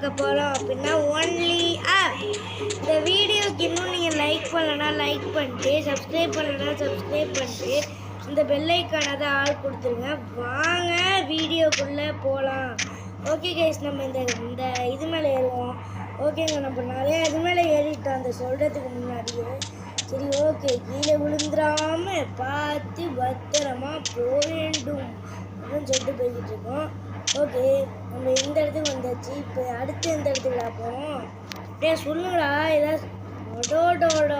பார்க்க போகிறோம் அப்படின்னா ஒன்லி ஆப். இந்த வீடியோக்கு இன்னும் நீங்கள் லைக் பண்ணலன்னா லைக் பண்ணிட்டு, சப்ஸ்கிரைப் பண்ணலன்னா சப்ஸ்கிரைப் பண்ணிட்டு, இந்த பெல்லைக்கான அதை ஆள் கொடுத்துருங்க. வாங்க வீடியோக்குள்ளே போகலாம். ஓகே கைஸ், நம்ம இந்த இது மேலே ஏறுவோம். ஓகேங்க, நம்ம நிறைய இது மேலே ஏறிட்டோம் அந்த சொல்கிறதுக்கு முன்னாடியே. சரி, ஓகே, கீழே விழுந்துடாம பார்த்து பத்திரமா போக வேண்டும் அப்படின்னு சொல்லிட்டு போய்கிட்டு இருக்கோம். ஓகே, நம்ம இந்த இடத்துக்கு வந்தாச்சு. இப்போ அடுத்து எந்த இடத்துக்கு போகிறோம்? டே சொல்லுங்கடா ஏதாவது. ஒடோடோடோடா,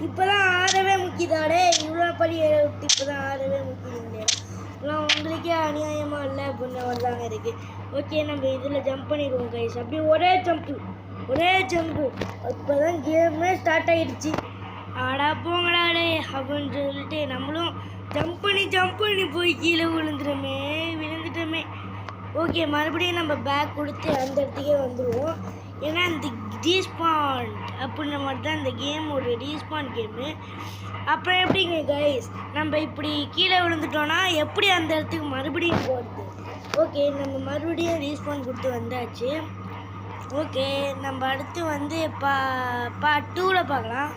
இப்போ தான் ஆடவே முக்கியதாடே. இவ்வளோ படி விட்டு இப்போ தான் ஆடவே முக்கியங்களே. இதெல்லாம் உங்களுக்கே அநியாயமாக இல்லை அப்படின்னு வந்தாங்க இருக்குது. ஓகே, நம்ம இதில் ஜம்ப் பண்ணிடுவோம் கைஸ். அப்படியே ஒரே ஜம்ப்பு. இப்போ தான் கேமே ஸ்டார்ட் ஆகிடுச்சு. ஆடா போங்கடாடே அப்படின்னு சொல்லிட்டு நம்மளும் ஜம்ப் பண்ணி போய் கீழே விழுந்துட்டோமே. ஓகே, மறுபடியும் நம்ம பேக் கொடுத்து அந்த இடத்துக்கே வந்துடுவோம். ஏன்னா இந்த டீஸ்பான் அப்படின்ற மாதிரி தான் இந்த கேமோட டீஸ்பான் கேமு. அப்புறம் எப்படிங்க கைஸ், நம்ம இப்படி கீழே விழுந்துட்டோன்னா எப்படி அந்த இடத்துக்கு மறுபடியும் போகிறது? ஓகே, நம்ம மறுபடியும் ரீஸ்பான் கொடுத்து வந்தாச்சு. ஓகே, நம்ம அடுத்து வந்து பார்ட் 2ல் பார்க்கலாம்.